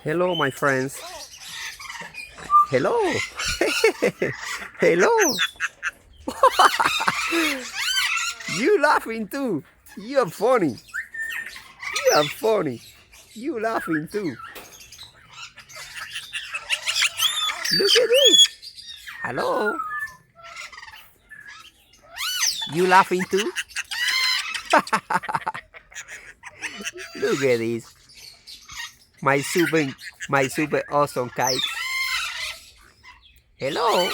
Hello, my friends. Hello. Hello. You laughing too. You're funny. You're funny. You laughing too. Look at this. Hello. You laughing too? Look at this. My super, my super awesome kite. Hello.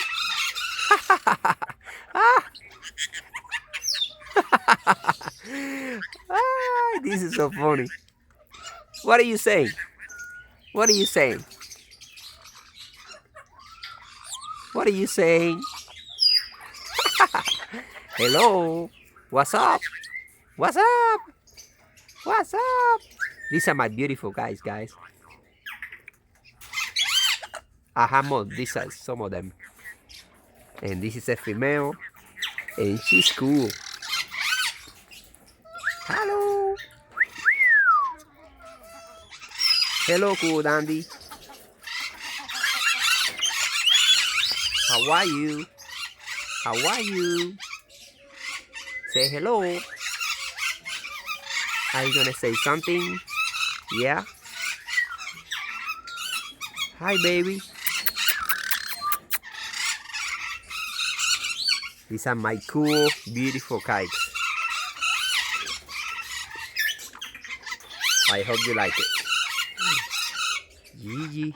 This is so funny. What are you saying? What are you saying? What are you saying? Hello. What's up? What's up? What's up? These are my beautiful guys. I have more. These are some of them. And this is a female. And she's cool. Hello. Hello, cool dandy. How are you? How are you? Say hello. Are you gonna say something? Yeah? Hi, baby. These are my cool, beautiful kites. I hope you like it. Gigi.